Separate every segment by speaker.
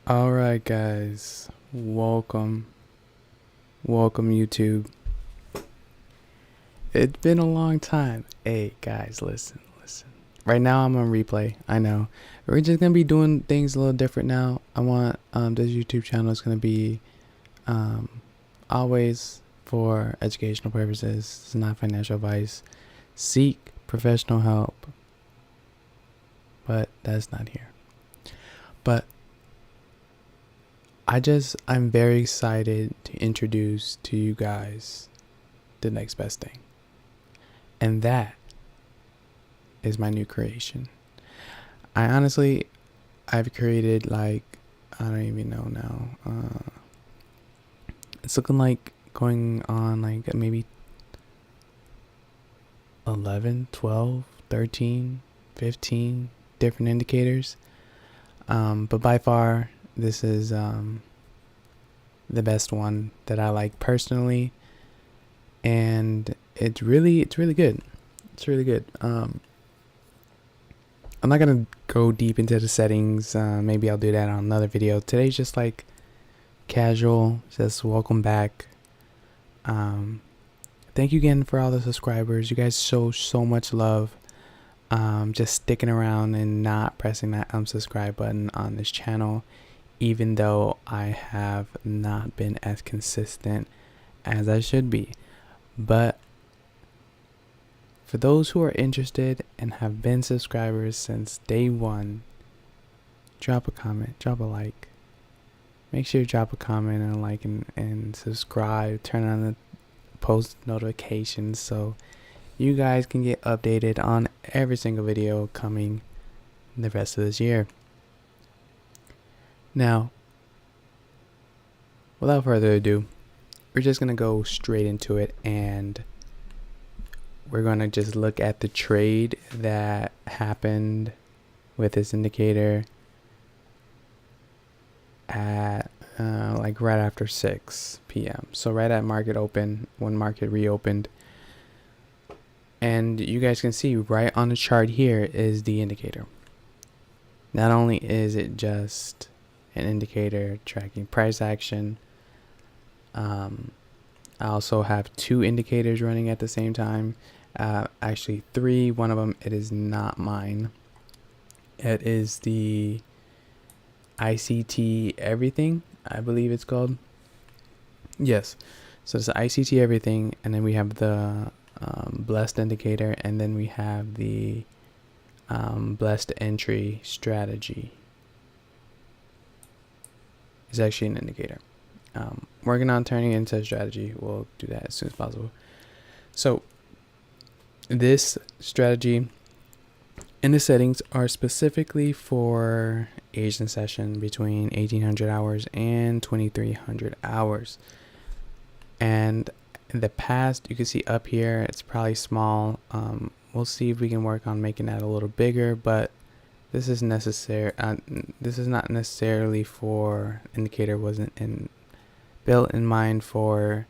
Speaker 1: All right, guys, welcome YouTube. It's been a long time. Hey guys, listen. Right now I'm on replay. I know we're just gonna be doing things a little different now. I want this YouTube channel is gonna be um always for educational purposes. It's not financial advice. Seek professional help, but that's not here. But I'm very excited to introduce to you guys the next best thing. And that is my new creation. I've created I don't even know now. It's looking like going on like maybe 11, 12, 13, 15 different indicators. But by far, this is the best one that I like personally. And it's really good. It's really good. I'm not gonna go deep into the settings. Maybe I'll do that on another video. Today's just like casual, just welcome back. Thank you again for all the subscribers. You guys show so much love. Just sticking around and not pressing that unsubscribe button on this channel, even though I have not been as consistent as I should be. But for those who are interested and have been subscribers since day one, drop a comment, drop a like. Make sure you drop a comment and like and subscribe. Turn on the post notifications so you guys can get updated on every single video coming the rest of this year. Now, without further ado, we're just going to go straight into it, and we're going to just look at the trade that happened with this indicator at like right after 6 p.m. So right at market open, when market reopened. And you guys can see right on the chart here is the indicator. Not only is it just an indicator tracking price action, I also have two indicators running at the same time. Actually three. One of them, it is not mine. It is the ICT everything, I believe it's called. Yes. So it's the ICT everything, and then we have the blessed indicator, and then we have the blessed entry strategy. It's actually an indicator. Working on turning it into a strategy. We'll do that as soon as possible. So this strategy and the settings are specifically for Asian session between 1800 hours and 2300 hours. And in the past, you can see up here, it's probably small. We'll see if we can work on making that a little bigger, but this is necessary. This is not necessarily for indicator wasn't built in mind for,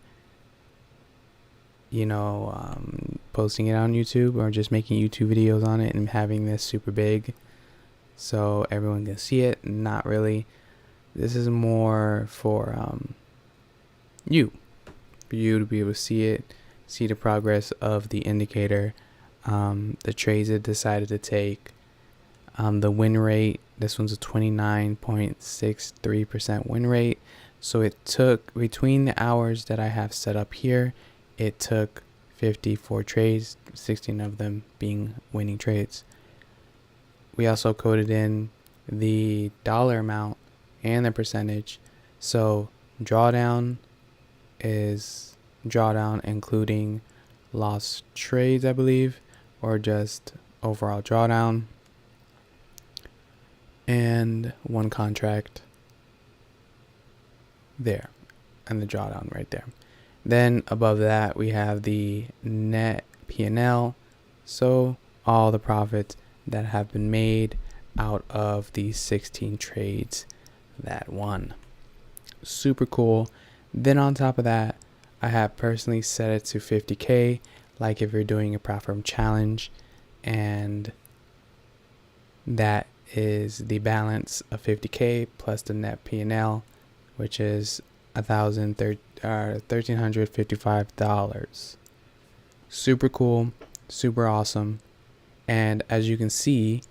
Speaker 1: posting it on YouTube or just making YouTube videos on it and having this super big so everyone can see it. Not really. This is more for you to be able to see it, see the progress of the indicator, the trades it decided to take, the win rate. This one's a 29.63% win rate. So it took, between the hours that I have set up here, it took 54 trades, 16 of them being winning trades. We also coded in the dollar amount and the percentage. So drawdown is drawdown including lost trades, I believe, or just overall drawdown, and one contract there, and the drawdown right there. Then above that we have the net P&L, so all the profits that have been made out of these 16 trades that won. Super cool. Then on top of that, I have personally set it to 50K, like if you're doing a platform challenge, and that is the balance of 50K plus the net P&L, which is $1,355. Super cool, super awesome. And as you can see,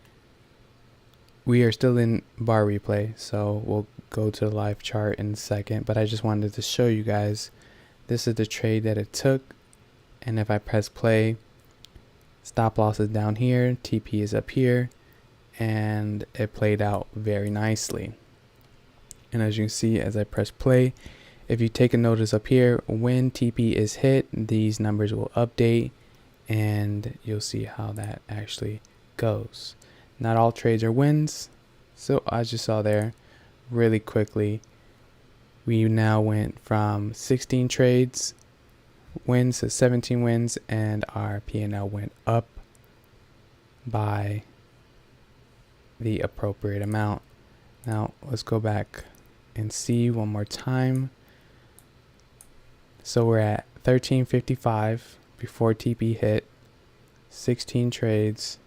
Speaker 1: we are still in bar replay, so we'll go to the live chart in a second, but I just wanted to show you guys this is the trade that it took. And if I press play, stop loss is down here, TP is up here, and it played out very nicely. And as you can see, as I press play, if you take a notice up here, when TP is hit, these numbers will update, and you'll see how that actually goes. Not all trades are wins, so as you saw there, really quickly, we now went from 16 trades wins to 17 wins, and our P&L went up by the appropriate amount. Now let's go back and see one more time. So we're at 1355 before TP hit, 16 trades.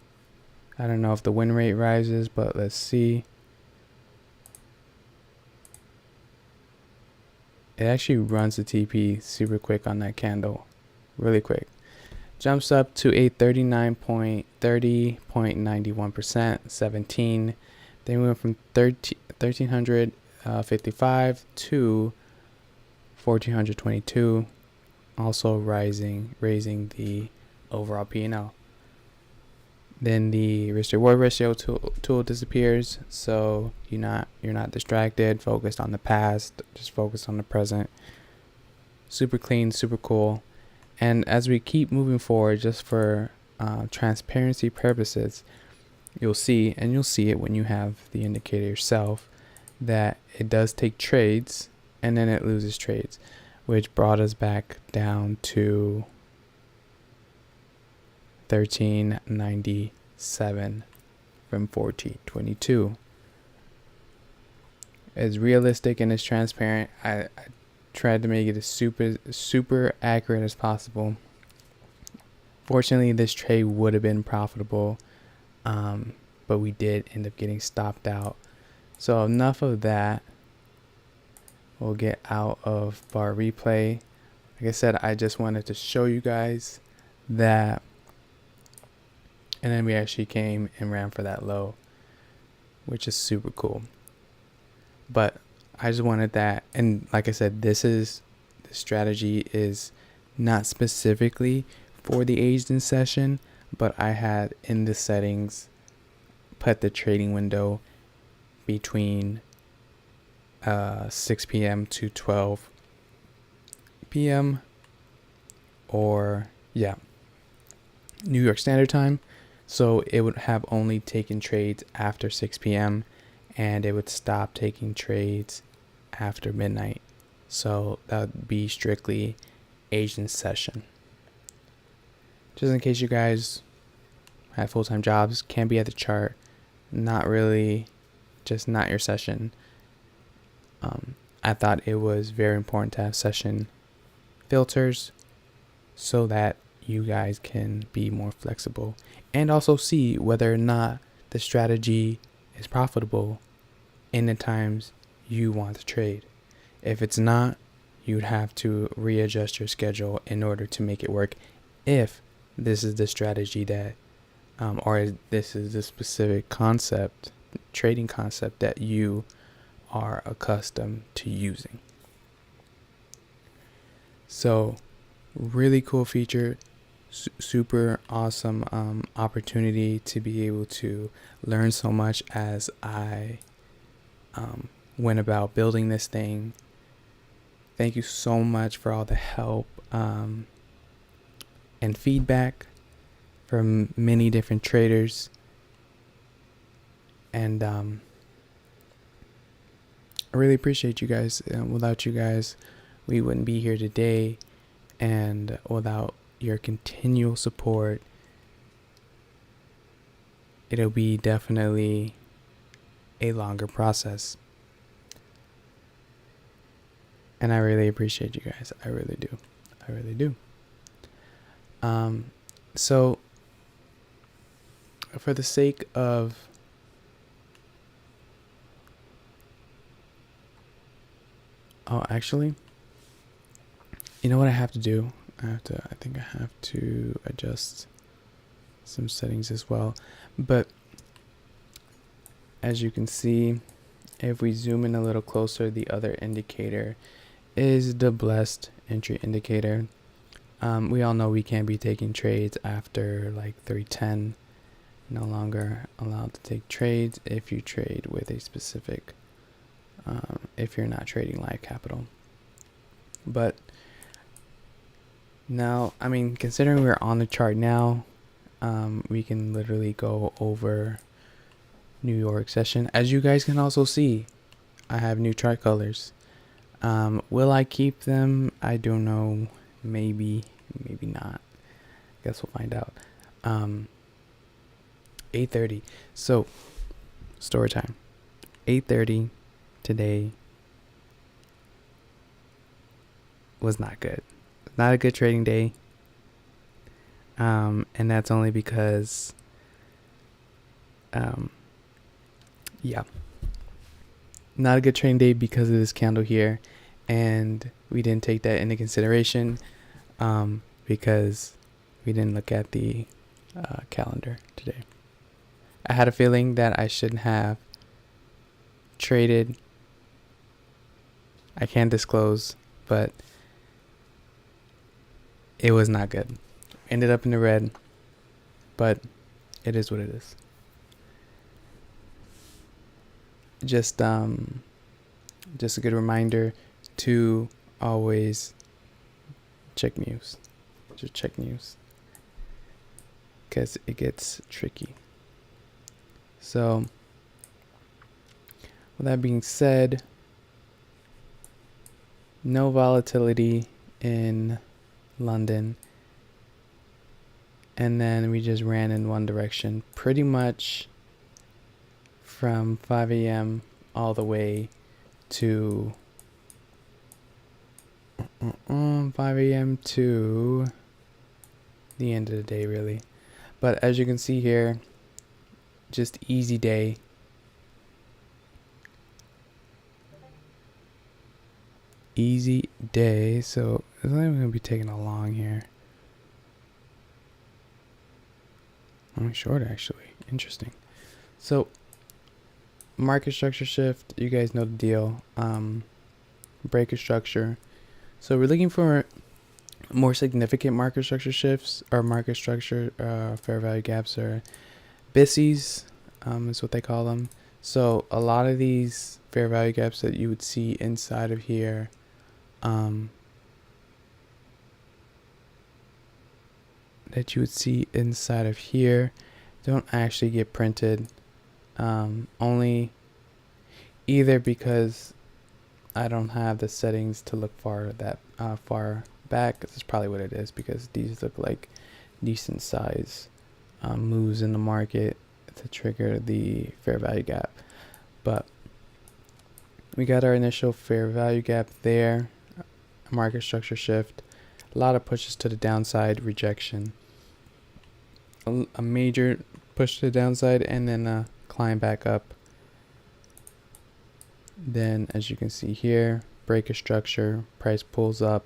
Speaker 1: I don't know if the win rate rises, but let's see. It actually runs the TP super quick on that candle, really quick. Jumps up to a 39.30.91%, 17. Then we went from 1355 to 1422, also raising the overall P&L. Then the risk reward ratio tool disappears, so you're not distracted, focused on the past, just focused on the present. Super clean, super cool. And as we keep moving forward, just for transparency purposes, you'll see it when you have the indicator yourself, that it does take trades and then it loses trades, which brought us back down to 1397 from 1422. It's realistic and it's transparent. I tried to make it as super accurate as possible. Fortunately, this trade would have been profitable, but we did end up getting stopped out. So enough of that. We'll get out of bar replay. Like I said, I just wanted to show you guys that. And then we actually came and ran for that low, which is super cool. But I just wanted that. And like I said, the strategy is not specifically for the aged-in session, but I had in the settings put the trading window between 6 p.m. to 12 p.m. or New York Standard Time. So it would have only taken trades after 6 p.m. and it would stop taking trades after midnight. So that would be strictly agent session. Just in case you guys have full-time jobs, can't be at the chart, not really, just not your session. I thought it was very important to have session filters so that you guys can be more flexible and also see whether or not the strategy is profitable in the times you want to trade. If it's not, you'd have to readjust your schedule in order to make it work, if this is the strategy that or this is the specific concept, trading concept, that you are accustomed to using. So really cool feature, super awesome opportunity to be able to learn so much as I went about building this thing. Thank you so much for all the help and feedback from many different traders, and I really appreciate you guys. Without you guys, we wouldn't be here today, and without your continual support, it'll be definitely a longer process. And I really appreciate you guys. I really do. So for the sake of Oh, actually, you know what I have to do? I think I have to adjust some settings as well. But as you can see, if we zoom in a little closer, the other indicator is the blessed entry indicator. We all know we can't be taking trades after like 310. No longer allowed to take trades if you trade with a specific, if you're not trading live capital. But now, I mean, considering we're on the chart now, we can literally go over New York session. As you guys can also see, I have new chart colors. Will I keep them? I don't know. Maybe not. Guess we'll find out. 8:30. So, story time. 8:30 today was not good. Not a good trading day. And that's only because, yeah, not a good trading day because of this candle here, and we didn't take that into consideration, because we didn't look at the calendar today. I had a feeling that I shouldn't have traded. I can't disclose, but it was not good. Ended up in the red, but it is what it is. Just a good reminder to always check news. Just check news, because it gets tricky. So, with that being said, no volatility in London, and then we just ran in one direction pretty much from 5 a.m. all the way to 5 a.m. to the end of the day, really. But as you can see here, just easy day. Easy day. So it's not even going to be taking a long here. I'm short, actually. Interesting. So market structure shift, you guys know the deal. Breaker structure. So we're looking for more significant market structure shifts, or market structure fair value gaps, or BISIs, is what they call them. So a lot of these fair value gaps that you would see inside of here, don't actually get printed, only either because I don't have the settings to look far back. This is probably what it is, because these look like decent size moves in the market to trigger the fair value gap. But we got our initial fair value gap there, market structure shift, a lot of pushes to the downside, rejection, a major push to the downside, and then a climb back up. Then, as you can see here, break a structure, price pulls up,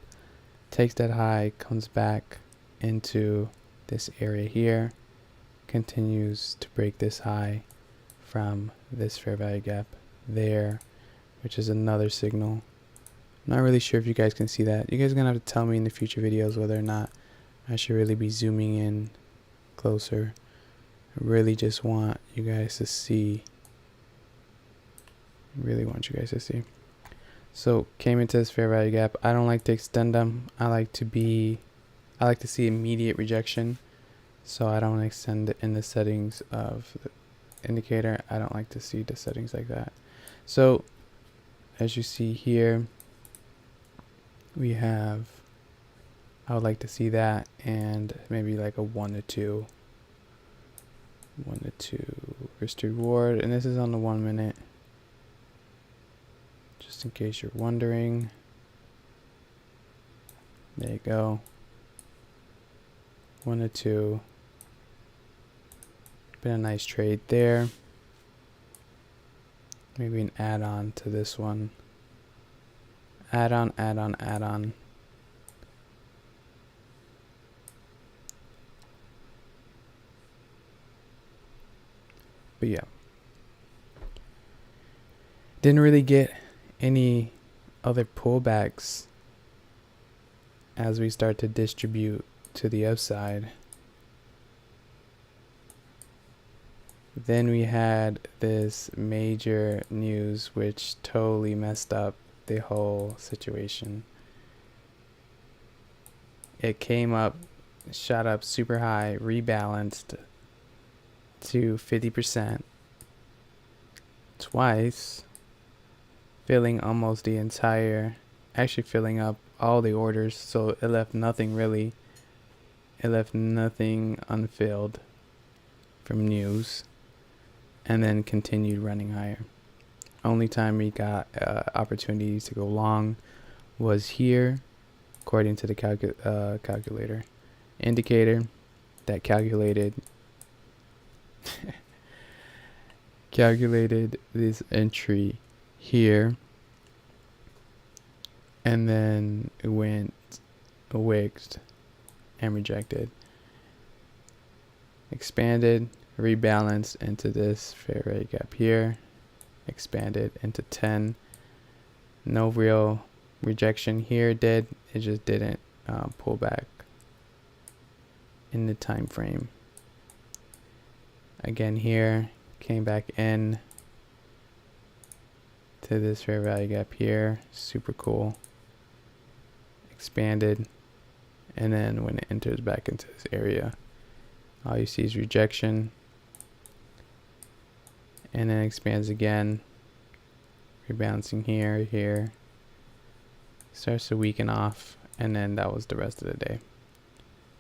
Speaker 1: takes that high, comes back into this area here, continues to break this high from this fair value gap there, which is another signal. I'm not really sure if you guys can see that. You guys are gonna have to tell me in the future videos whether or not I should really be zooming in closer. I really just want you guys to see. So came into this fair value gap. I don't like to extend them. I like to see immediate rejection. So I don't extend it in the settings of the indicator. I don't like to see the settings like that. So as you see here, we have, I would like to see that, and maybe like a 1 to 2 risk to reward, and this is on the 1 minute, just in case you're wondering. There you go. 1 to 2. Been a nice trade there. Maybe an add-on to this one add-on. But yeah, didn't really get any other pullbacks as we start to distribute to the upside. Then we had this major news which totally messed up the whole situation. It came up, shot up super high, rebalanced to 50% twice, filling almost the entire, actually filling up all the orders, so it left nothing really, it left nothing unfilled from news, and then continued running higher. Only time we got opportunities to go long was here, according to the calculator indicator that calculated this entry here, and then it went wigged and rejected, expanded, rebalanced into this fair value gap here, expanded into 10. No real rejection here. It just didn't pull back in the time frame. Again here, came back in to this fair value gap here, super cool, expanded, and then when it enters back into this area, all you see is rejection, and then expands again, rebouncing here, starts to weaken off, and then that was the rest of the day,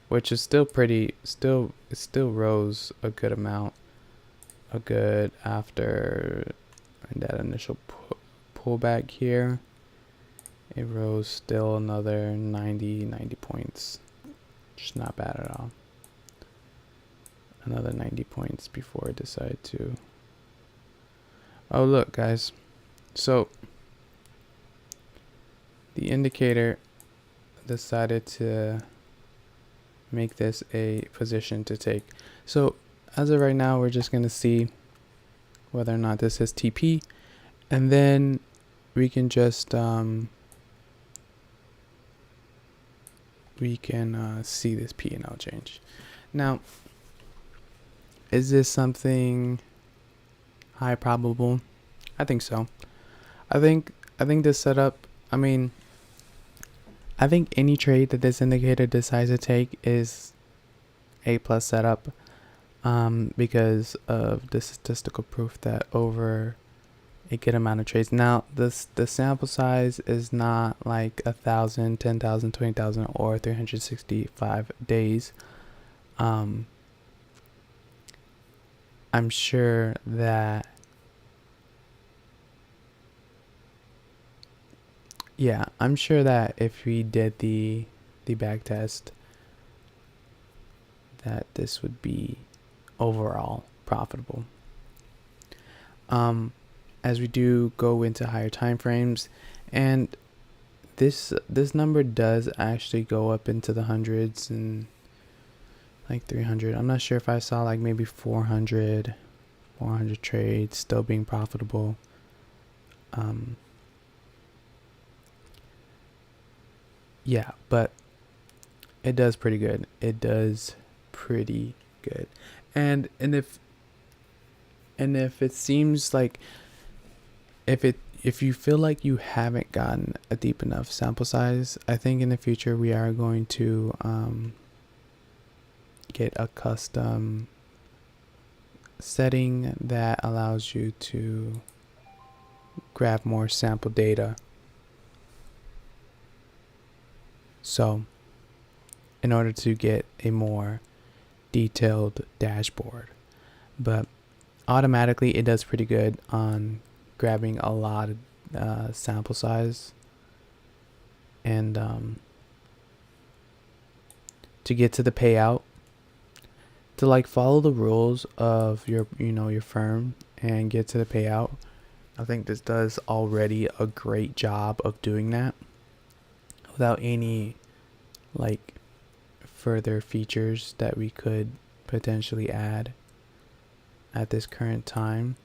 Speaker 1: which is still pretty, it still rose a good amount, after that initial pullback here, it rose still another 90 points, just not bad at all. Another 90 points before it decided to, oh look guys, so the indicator decided to make this a position to take. So as of right now, we're just going to see whether or not this is TP, and then we can just see this P&L change. Now, is this something high probable? I think so. I think this setup, I mean, I think any trade that this indicator decides to take is A+ setup, because of the statistical proof that over a good amount of trades. Now, the sample size is not like 1,000, 10,000, 20,000, or 365 days. I'm sure that, yeah, I'm sure that if we did the back test, that this would be overall profitable. As we do go into higher time frames, and this number does actually go up into the hundreds and like 300. I'm not sure if I saw like maybe 400 trades still being profitable. Yeah, but it does pretty good. And if it seems like, if you feel like you haven't gotten a deep enough sample size, I think in the future we are going to get a custom setting that allows you to grab more sample data. So in order to get a more detailed dashboard, but automatically it does pretty good on grabbing a lot of sample size, and to get to the payout, to like follow the rules of your firm and get to the payout, I think this does already a great job of doing that without any like further features that we could potentially add at this current time.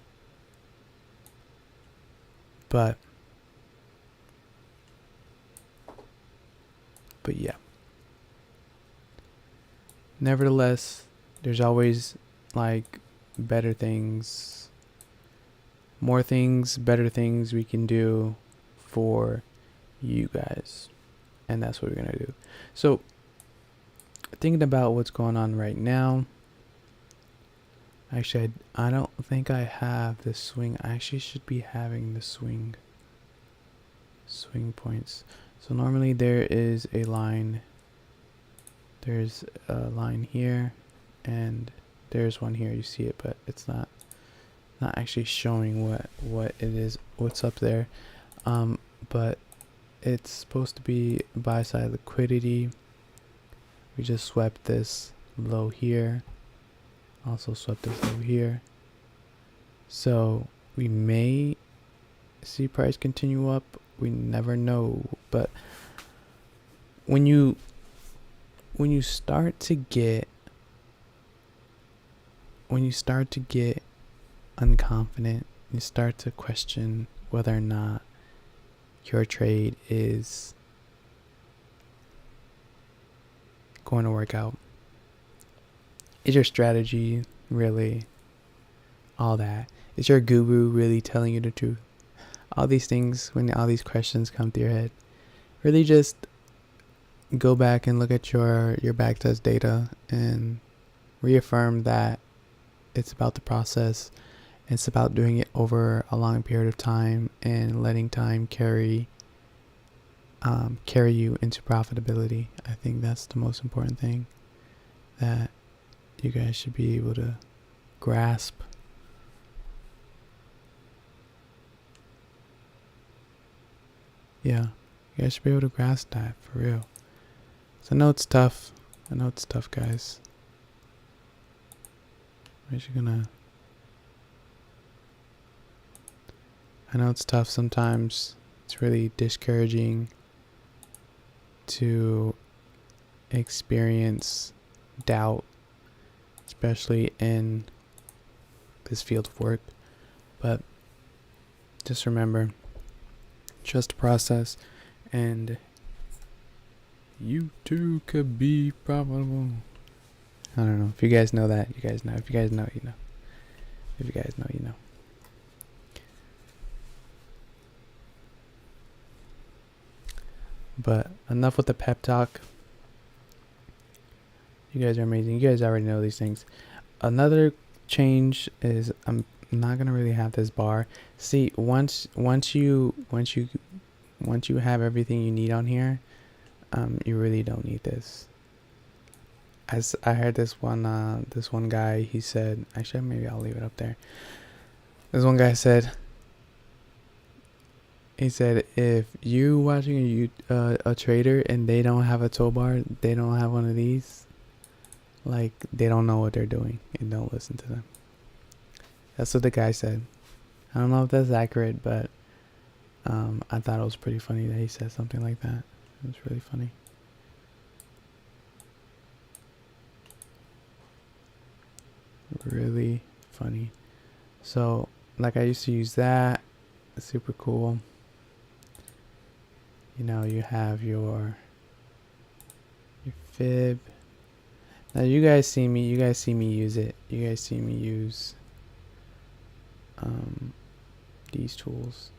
Speaker 1: But yeah. Nevertheless, there's always like better things, more things, better things we can do for you guys. And that's what we're going to do. So, thinking about what's going on right now. Actually, I don't think I have the swing. I actually should be having the swing points. So normally there is a line. There's a line here, and there's one here. You see it, but it's not actually showing what it is, what's up there. But it's supposed to be buy side liquidity. We just swept this low here. Also swept this low here. So we may see price continue up. We never know. But when you start to get unconfident, you start to question whether or not your trade is going to work out. Is your strategy really all that? Is your guru really telling you the truth? All these things, when all these questions come to your head, really just go back and look at your backtest data and reaffirm that it's about the process. It's about doing it over a long period of time and letting time carry you into profitability. I think that's the most important thing that you guys should be able to grasp. Yeah, you guys should be able to grasp that for real. So I know it's tough. Guys. I know it's tough sometimes. It's really discouraging to experience doubt, especially in this field of work. But just remember, trust the process, and you too could be profitable. I don't know. If you guys know that, you guys know. If you guys know, you know. If you guys know, you know. But enough with the pep talk. You guys are amazing. You guys already know these things. Another change is I'm not gonna really have this bar. See, once you have everything you need on here, you really don't need this. As I heard this one guy, he said, actually maybe I'll leave it up there. This one guy said, if you watching a trader and they don't have a toolbar, they don't have one of these, like they don't know what they're doing, and don't listen to them. That's what the guy said. I don't know if that's accurate, but I thought it was pretty funny that he said something like that. It was really funny. Really funny. So like I used to use that. It's super cool. You know, you have your fib. Now you guys see me use it. You guys see me use these tools.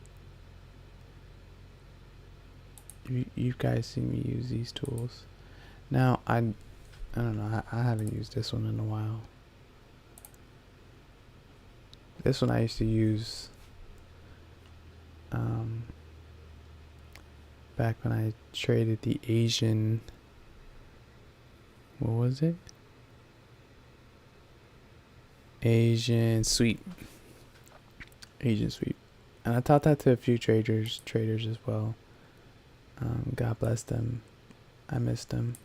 Speaker 1: You guys see me use these tools. Now I don't know, I haven't used this one in a while. This one I used to use back when I traded the Asian, what was it? Asian sweep. And I taught that to a few traders as well. God bless them. I miss them.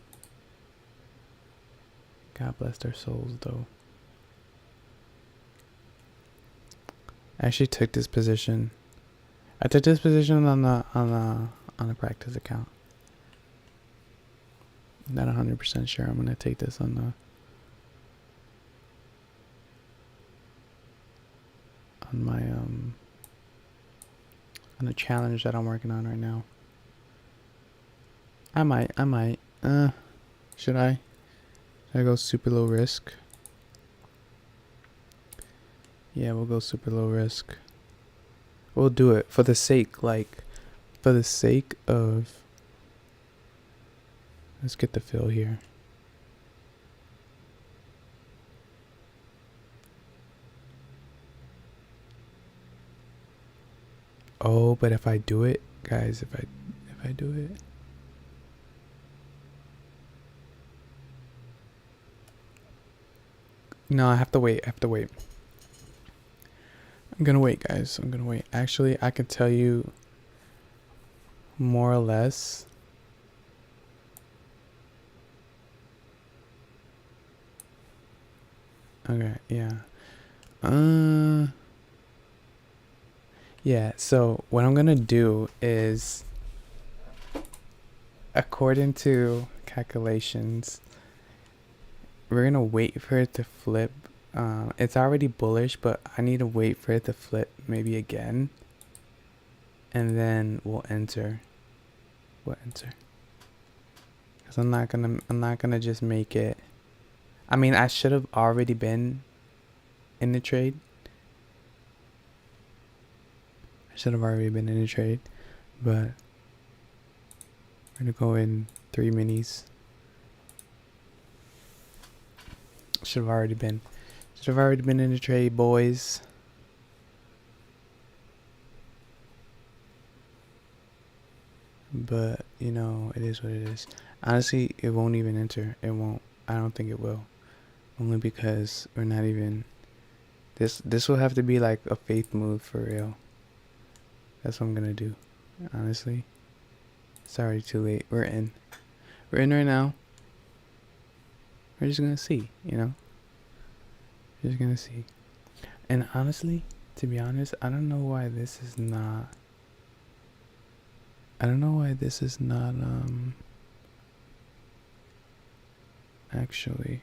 Speaker 1: God bless their souls though. I actually took this position. I took this position on the practice account. Not 100% sure. I'm gonna take this on the challenge that I'm working on right now. I might. Should I? Should I go super low risk? Yeah, we'll go super low risk. We'll do it for the sake, of. Let's get the fill here. Oh, but if I do it, guys, if I do it. No, I have to wait. I'm gonna wait, guys. I'm gonna wait. Actually, I can tell you more or less. Okay, yeah. Yeah, so what I'm gonna do is, according to calculations, we're gonna wait for it to flip. It's already bullish, but I need to wait for it to flip maybe again, and then we'll enter. Because I'm not gonna just make it. I mean, I should have already been in the trade. But we're gonna go in 3 minis. Should have already been in the trade, boys. But you know, it is what it is. Honestly, it won't even enter. It won't. I don't think it will. Only because we're not even. This will have to be like a faith move for real. That's what I'm gonna do. Honestly, it's already too late. We're in right now. We're just gonna see, you know. Just gonna see. And honestly, to be honest, I don't know why this is not. Actually.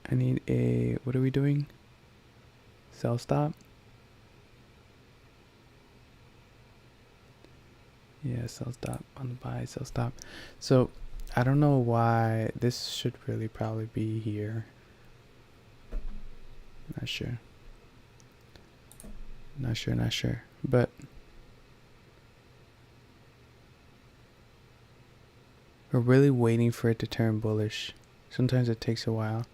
Speaker 1: I need a, what are we doing? Sell stop? Yeah, sell stop on the buy, sell stop. So I don't know why this should really probably be here. Not sure. But we're really waiting for it to turn bullish. Sometimes it takes a while.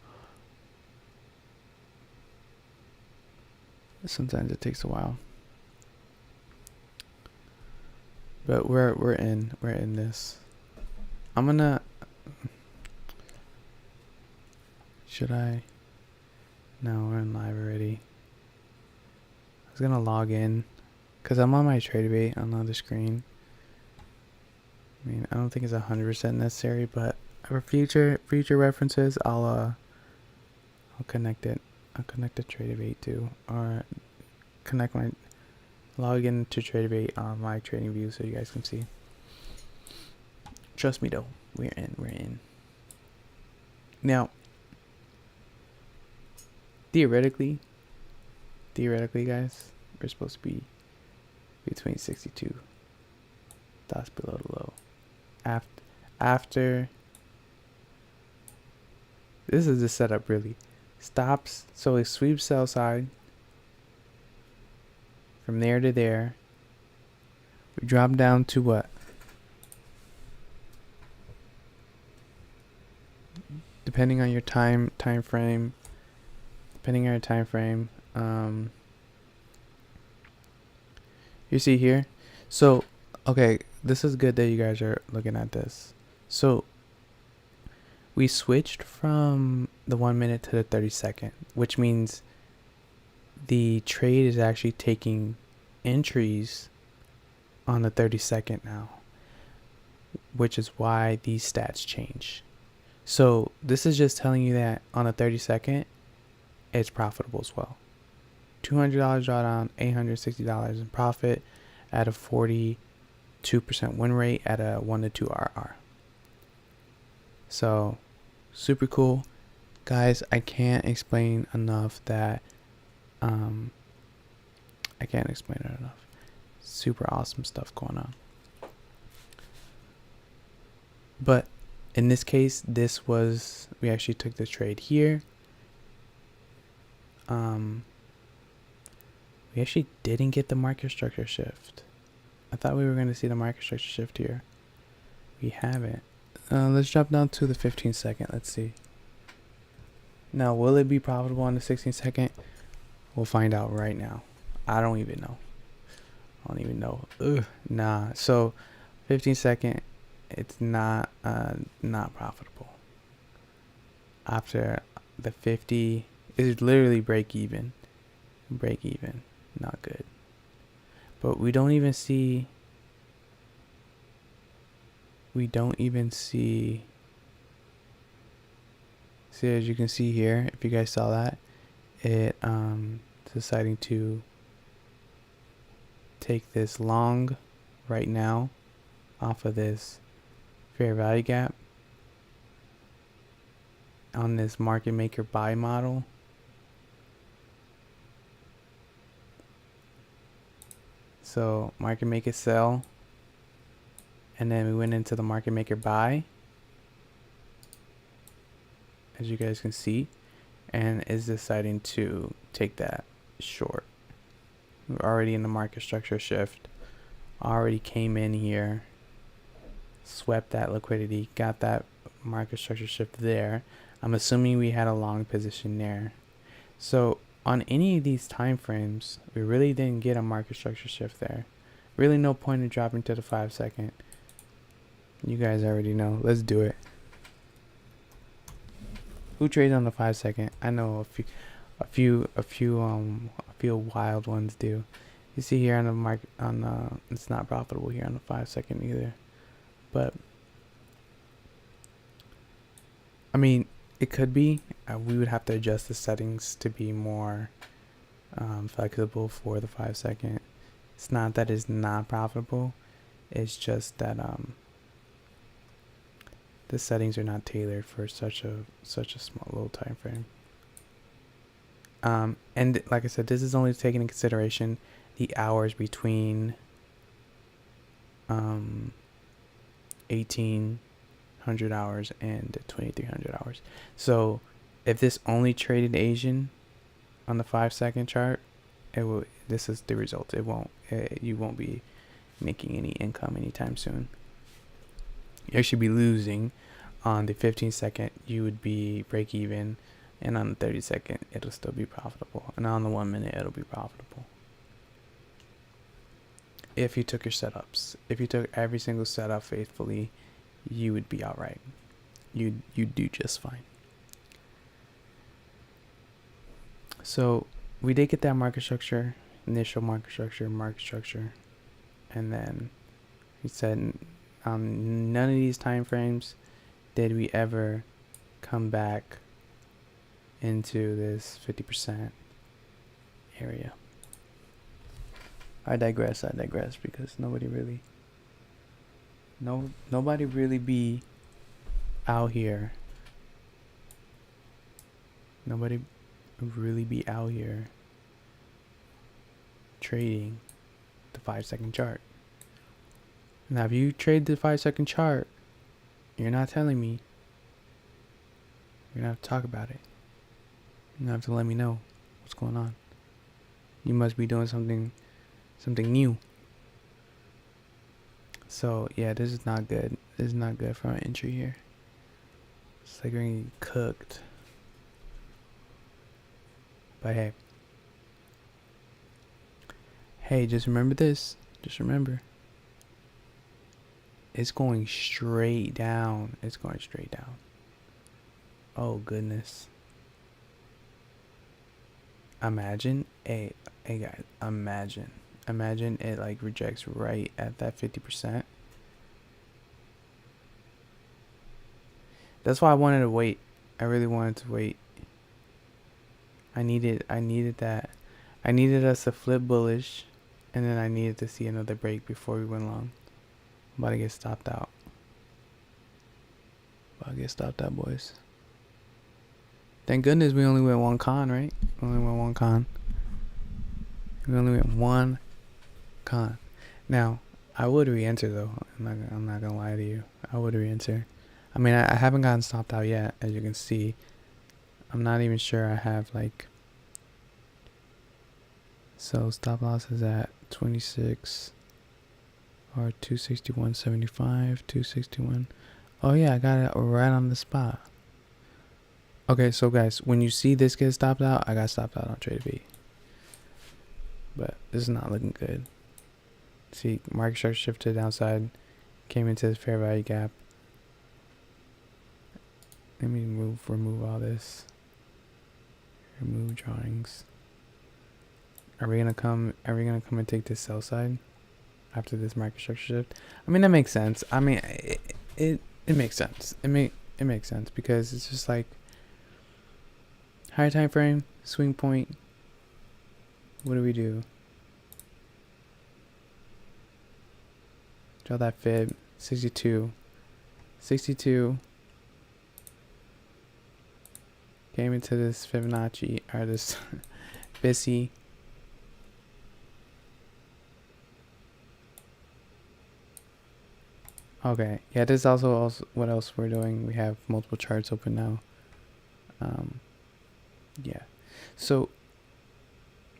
Speaker 1: But we're in this. I'm gonna. Should I? No, we're in live already. I was gonna log in, cause I'm on my TradeBait on the other screen. I mean, I don't think it's 100% necessary, but for future references, I'll connect it. I'll connect to TradeBait too, or connect my log in to TradeBait on my trading view so you guys can see. Trust me though, we're in. Now, theoretically guys, we're supposed to be between 62 dots below the low. After this is the setup really. Stops, so it sweeps sell side from there to there. We drop down to what? Depending on your time frame. You see here. So, okay, this is good that you guys are looking at this. So, we switched from the 1 minute to the 30-second, which means the trade is actually taking entries on the 30-second now. which is why these stats change. So this is just telling you that on a 30-second, it's profitable as well. $200 drawdown, $860 in profit at a 42% win rate at a 1 to 2 RR. So super cool. Guys, I can't explain enough that I can't explain it enough. Super awesome stuff going on. But in this case, we actually took the trade here. We actually didn't get the market structure shift. I thought we were going to see the market structure shift here. We haven't. Let's drop down to the 15-second. Let's see. Now, will it be profitable on the 16-second? We'll find out right now. I don't even know. Nah. So 15-second, it's not profitable. After the 50, it's literally break even. Not good. But we don't even see see, as you can see here, if you guys saw that, it deciding to take this long right now off of this fair value gap on this market maker buy model. So market maker sell, and then we went into the market maker buy, as you guys can see, and is deciding to take that short. We're already in the market structure shift, already came in here, swept that liquidity, got that market structure shift there. I'm assuming we had a long position there. So on any of these time frames, we really didn't get a market structure shift there. Really no point in dropping to the 5-second. You guys already know. Let's do it. Who trades on the 5-second? I know a few wild ones do. You see here on the market, it's not profitable here on the 5-second either. But I mean, it could be. We would have to adjust the settings to be more flexible for the 5-second. It's not that it's not profitable. It's just that the settings are not tailored for such a small little time frame. And like I said, this is only taking into consideration the hours between 1800 hours and 2300 hours. So if this only traded Asian on the 5-second chart, this is the result. You won't be making any income anytime soon. You actually be losing. On the 15-second, you would be break even, and on the 30-second, it'll still be profitable, and on the 1 minute, it'll be profitable. If you took your setups, if you took every single setup faithfully, you would be all right. You'd do just fine. So we did get that market structure, initial market structure, and then he said none of these time frames did we ever come back into this 50% area. I digress because nobody really be out here. Nobody really be out here trading the 5-second chart. Now, if you trade the 5-second chart, you're not telling me. You're gonna have to talk about it. You're gonna have to let me know what's going on. You must be doing something new. So yeah, this is not good. This is not good for our entry here. It's like we're getting cooked. But hey, just remember this. Just remember. It's going straight down. It's going straight down. Oh goodness. Imagine, hey guys, imagine it like rejects right at that 50%. That's why I wanted to wait. I really wanted to wait. I needed that. I needed us to flip bullish, and then I needed to see another break before we went long. I'm about to get stopped out. Boys. Thank goodness we only went one con, right? We only went one con. Now, I would re-enter though. I'm not gonna lie to you. I would re-enter. I mean, I haven't gotten stopped out yet, as you can see. I'm not even sure I have like. So stop loss is at 26 or 261.75, 261. Oh yeah, I got it right on the spot. Okay, so guys, when you see this get stopped out, I got stopped out on trade B. But this is not looking good. See, market structure shift to the downside, came into the fair value gap. Let me remove all this. Remove drawings. Are we gonna come and take this sell side after this market structure shift? I mean, that makes sense. I mean, it makes sense. It makes sense because it's just like higher time frame, swing point. What do? Draw that fib, 62. Came into this Fibonacci, or this BISI. Okay, yeah, this is also what else we're doing. We have multiple charts open now. Yeah, so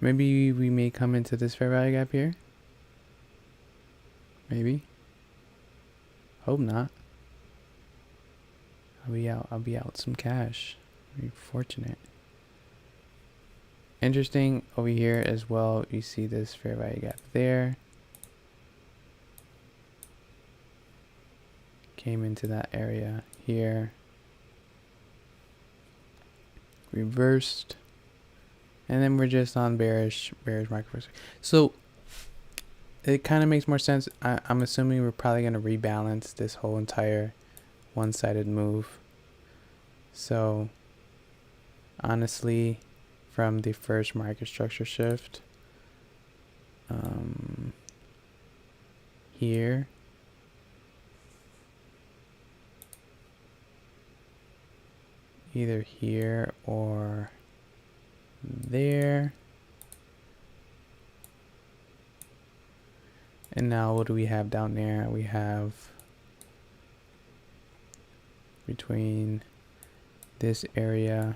Speaker 1: maybe we may come into this fair value gap here. Maybe. Hope not. I'll be out some cash. Be fortunate. Interesting over here as well. You see this fair value gap there. Came into that area here. Reversed. And then we're just on bearish market. So it kind of makes more sense. I'm assuming we're probably going to rebalance this whole entire one-sided move. So honestly, from the first market structure shift, here, either here or there. And now what do we have down there? We have between this area,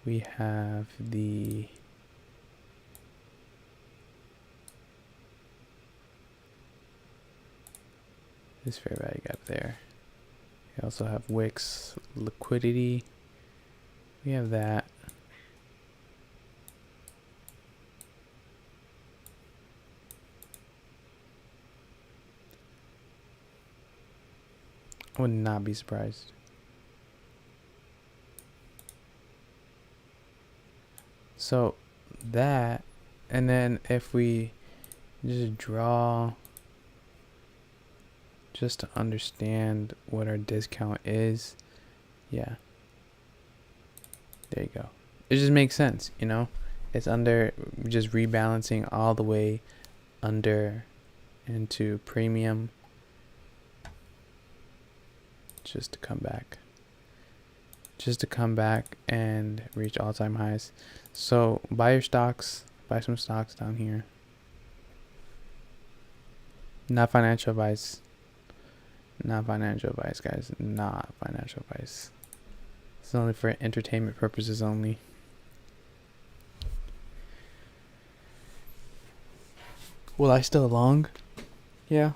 Speaker 1: we have this fair value gap there. We also have wicks, liquidity. We have that. I would not be surprised. So that, and then if we just draw, just to understand what our discount is, yeah, there you go. It just makes sense, you know. It's under, just rebalancing all the way under into premium, just to come back and reach all-time highs. So buy your stocks, buy some stocks down here. Not financial advice, guys. Not financial advice. It's only for entertainment purposes only. Will I still long? Yeah.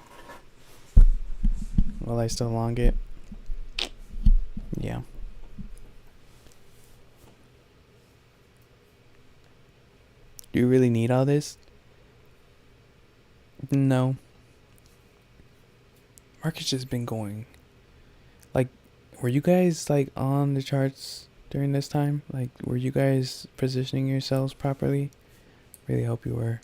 Speaker 1: Will I still long it? Yeah. Do you really need all this? No. Market's just been going. Like, were you guys like on the charts during this time? Like, were you guys positioning yourselves properly? Really hope you were.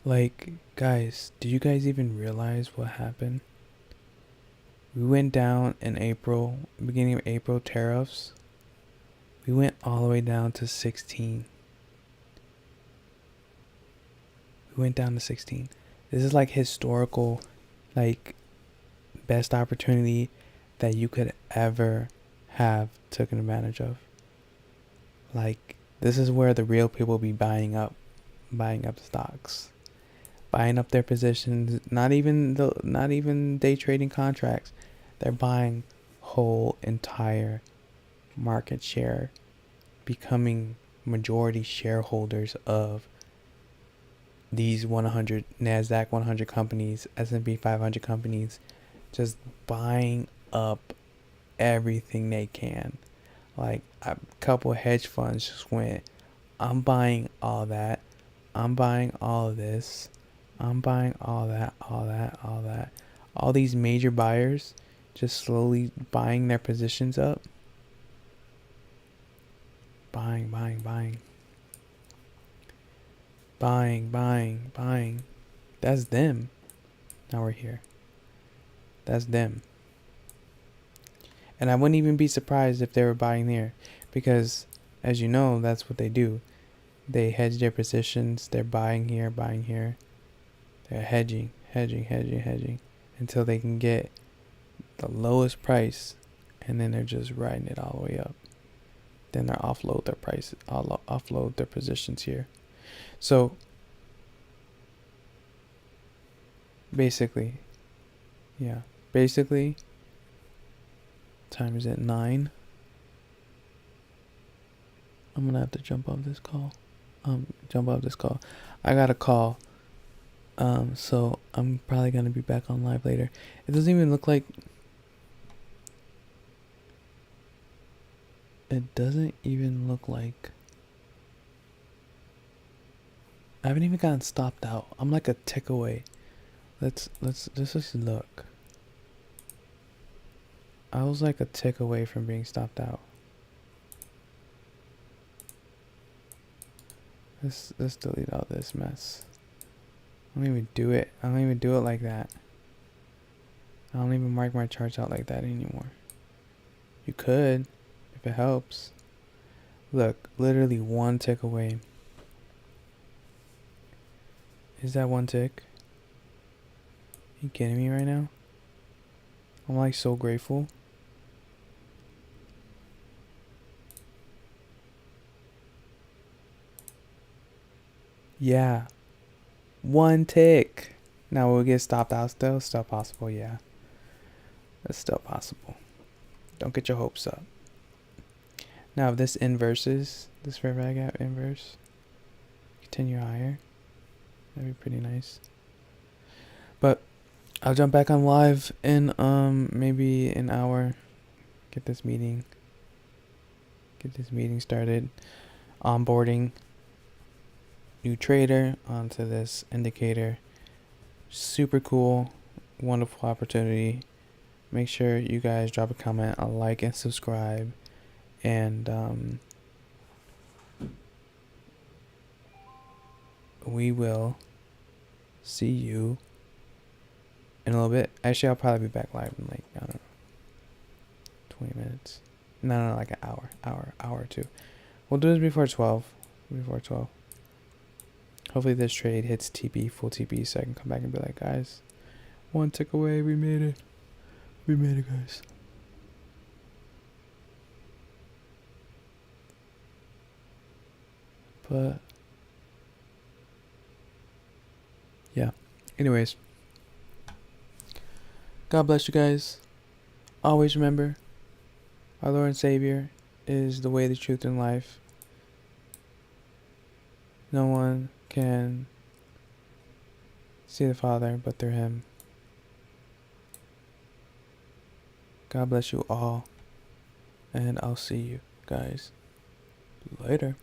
Speaker 1: Like, guys, do you guys even realize what happened? We went down in April, beginning of April, tariffs. We went all the way down to 16. We went down to 16. This is like historical, like, best opportunity that you could ever have taken advantage of. Like, this is where the real people be buying up stocks, buying up their positions. Not even day trading contracts. They're buying whole entire market share, becoming majority shareholders of these 100 NASDAQ 100 companies, S&P 500 companies, just buying up everything they can. Like, a couple hedge funds just went, I'm buying all that. I'm buying all of this. I'm buying all that, all that, all that. All these major buyers just slowly buying their positions up. Buying. Buying. That's them. Now we're here. That's them. And I wouldn't even be surprised if they were buying there, because, as you know, that's what they do. They hedge their positions. They're buying here. They're hedging until they can get the lowest price, and then they're just riding it all the way up. Then they offload their price, offload their positions here. So basically, time is at 9. I'm gonna have to jump off this call. I got a call. So I'm probably gonna be back on live later. It doesn't even look like. I haven't even gotten stopped out. I'm like a tick away. Let's just look. I was like a tick away from being stopped out. Let's delete all this mess. I don't even do it. I don't even do it like that. I don't even mark my charts out like that anymore. You could, if it helps. Look, literally one tick away. Is that one tick? You kidding me right now? I'm like so grateful. Yeah. One tick. Now we'll get stopped out still? Still possible, yeah. That's still possible. Don't get your hopes up. Now if this inverses, this fair value gap inverse, continue higher. That'd be pretty nice. But I'll jump back on live in maybe an hour. Get this meeting started. Onboarding new trader onto this indicator. Super cool, wonderful opportunity. Make sure you guys drop a comment, a like, and subscribe. And we will see you in a little bit. Actually, I'll probably be back live in like, I don't know, 20 minutes. No, like an hour or two. We'll do this before 12. Hopefully this trade hits TP, full TP, so I can come back and be like, guys, one tick away, we made it. We made it, guys. But yeah. Anyways, God bless you guys. Always remember, our Lord and Savior is the way, the truth, and life. No one can see the Father but through Him. God bless you all, and I'll see you guys later.